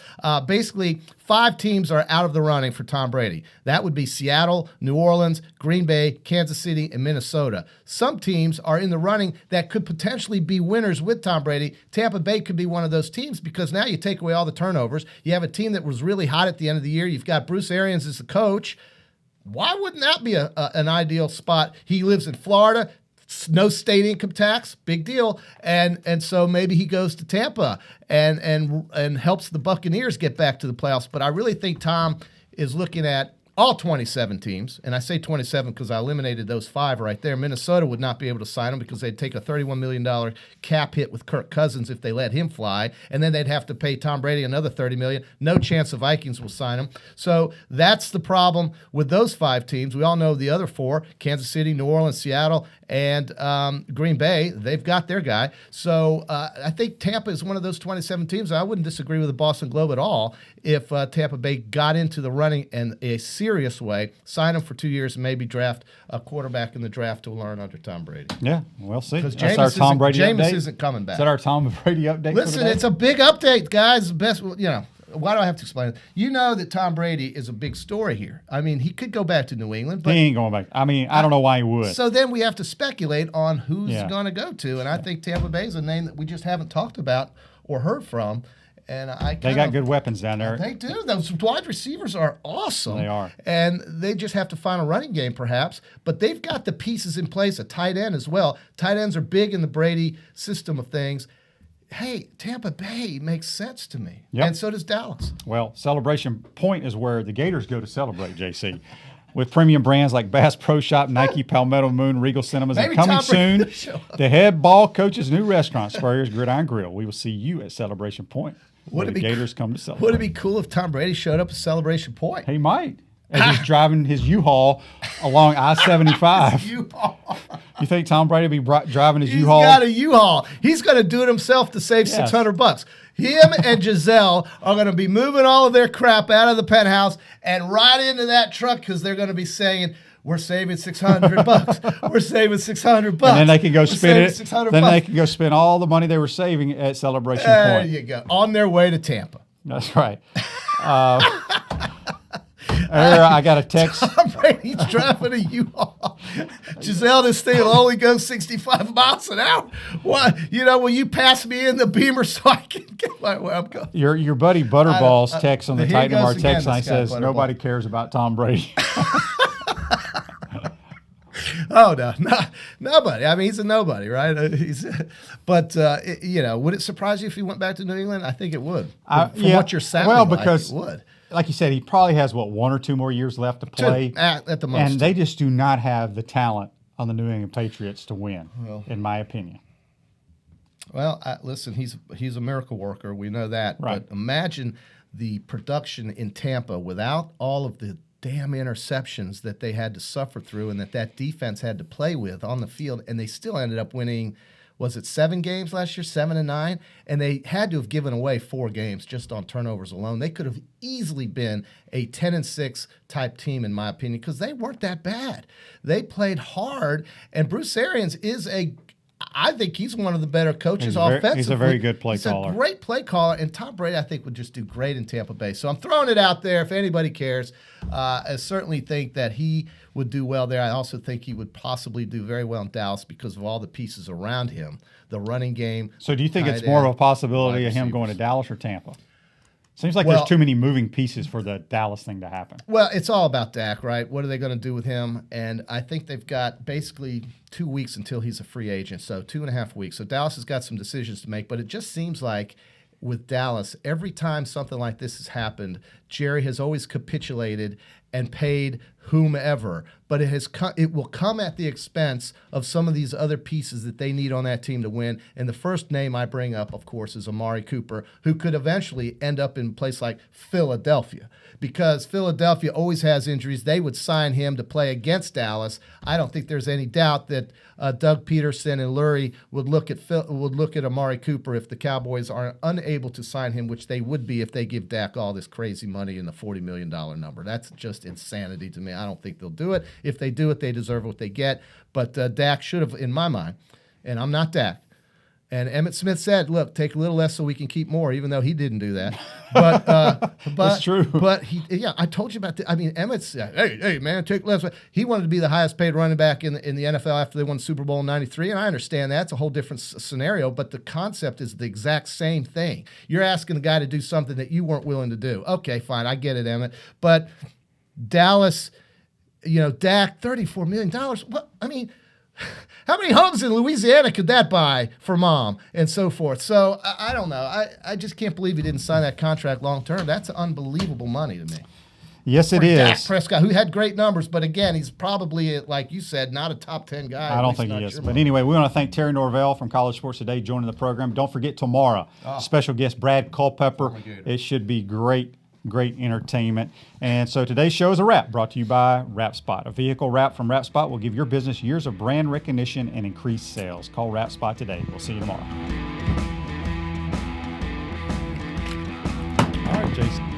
Basically, 5 teams are out of the running for Tom Brady. That would be Seattle, New Orleans, Green Bay, Kansas City, and Minnesota. Some teams are in the running that could potentially be winners with Tom Brady. Tampa Bay could be one of those teams because now you take away all the turnovers. You have a team that was really hot at the end of the year. You've got Bruce Arians as the coach. Why wouldn't that be an ideal spot? He lives in Florida. No state income tax, big deal, and so maybe he goes to Tampa and helps the Buccaneers get back to the playoffs. But I really think Tom is looking at all 27 teams, and I say 27 because I eliminated those 5 right there. Minnesota would not be able to sign him because they'd take a $31 million cap hit with Kirk Cousins if they let him fly, and then they'd have to pay Tom Brady another $30 million. No chance the Vikings will sign him. So that's the problem with those 5 teams. We all know the other 4, Kansas City, New Orleans, Seattle, and Green Bay. They've got their guy. So I think Tampa is one of those 27 teams. I wouldn't disagree with the Boston Globe at all if Tampa Bay got into the running in a serious way, sign him for 2 years, and maybe draft a quarterback in the draft to learn under Tom Brady. Yeah, we'll see. Because That's our Tom Brady Jameis update. isn't coming back. Is that our Tom Brady update? Listen, it's a big update, guys. Best, why do I have to explain it? You know that Tom Brady is a big story here. I mean, he could go back to New England, but he ain't going back. I mean, I don't know why he would. So then we have to speculate on who's going to go to, and I think Tampa Bay is a name that we just haven't talked about or heard from. And they got good weapons down there. They do. Those wide receivers are awesome. They are. And they just have to find a running game, perhaps. But they've got the pieces in place, a tight end as well. Tight ends are big in the Brady system of things. Hey, Tampa Bay makes sense to me. Yep. And so does Dallas. Well, Celebration Point is where the Gators go to celebrate, JC. With premium brands like Bass Pro Shop, Nike, Palmetto Moon, Regal Cinemas, and coming soon, the head ball coach's new restaurant, Spurrier's Gridiron Grill. We will see you at Celebration Point. Where the Gators come to celebrate. Would it be cool if Tom Brady showed up at Celebration Point? He might. As he's driving his U-Haul along I-75. U-Haul. You think Tom Brady will be driving his U-Haul? He's got a U-Haul. He's going to do it himself to save $600. Him and Giselle are going to be moving all of their crap out of the penthouse and right into that truck because they're going to be saying, we're saving $600. We're saving $600. And then they can go spend it. Then $600. they can go spend all the money they were saving at Celebration Point. There you go. On their way to Tampa. That's right. I got a text. Tom Brady's driving a U-Haul. Giselle, this thing will only go 65 miles an hour. What? Will you pass me in the Beamer so I can get my way I'm going? Your buddy Butterball's text on the Titan of our text line says nobody cares about Tom Brady. Oh no, nobody. I mean, he's a nobody, right? But would it surprise you if he went back to New England? I think it would. From what you're sounding because, it would. Like you said, he probably has 1 or 2 more years left to play at the most. And they just do not have the talent on the New England Patriots to win, in my opinion. Well, listen, he's a miracle worker. We know that. Right. But imagine the production in Tampa without all of the damn interceptions that they had to suffer through and that defense had to play with on the field, and they still ended up winning, was it 7 games last year, 7 and 9? And they had to have given away 4 games just on turnovers alone. They could have easily been a 10-6 type team, in my opinion, because they weren't that bad. They played hard, and Bruce Arians is I think he's one of the better coaches offensively. He's a very good play caller. He's a great play caller, and Tom Brady, I think, would just do great in Tampa Bay. So I'm throwing it out there if anybody cares. I certainly think that he would do well there. I also think he would possibly do very well in Dallas because of all the pieces around him, the running game. So do you think it's more of a possibility of him going to Dallas or Tampa? Seems like there's too many moving pieces for the Dallas thing to happen. Well, it's all about Dak, right? What are they going to do with him? And I think they've got basically 2 weeks until he's a free agent, so 2.5 weeks. So Dallas has got some decisions to make, but it just seems like with Dallas, every time something like this has happened, Jerry has always capitulated and paid whomever, but it will come at the expense of some of these other pieces that they need on that team to win. And the first name I bring up, of course, is Amari Cooper, who could eventually end up in a place like Philadelphia, because Philadelphia always has injuries. They would sign him to play against Dallas. I don't think there's any doubt that Doug Peterson and Lurie would look at Amari Cooper if the Cowboys are unable to sign him, which they would be if they give Dak all this crazy money in the $40 million number. That's just insanity to me. I don't think they'll do it. If they do it, they deserve what they get. But Dak should have, in my mind, and I'm not Dak. And Emmitt Smith said, look, take a little less so we can keep more, even though he didn't do that. But that's true. But I told you about that. I mean, Emmitt said, hey, man, take less. He wanted to be the highest paid running back in the NFL after they won the Super Bowl in '93, and I understand that. It's a whole different scenario, but the concept is the exact same thing. You're asking the guy to do something that you weren't willing to do. Okay, fine, I get it, Emmitt. But Dallas, Dak, $34 million. What? I mean, how many homes in Louisiana could that buy for mom and so forth? So I don't know. I just can't believe he didn't sign that contract long term. That's unbelievable money to me. Yes, it Dak is. Prescott, who had great numbers, but again, he's probably, like you said, not a top 10 guy. I don't think he is. But anyway, we want to thank Terry Norvelle from College Sports Today joining the program. Don't forget tomorrow, special guest Brad Culpepper. It should be great entertainment. And so today's show is a wrap, brought to you by WrapSpot. A vehicle wrap from WrapSpot will give your business years of brand recognition and increased sales. Call WrapSpot today. We'll see you tomorrow. All right, Jason.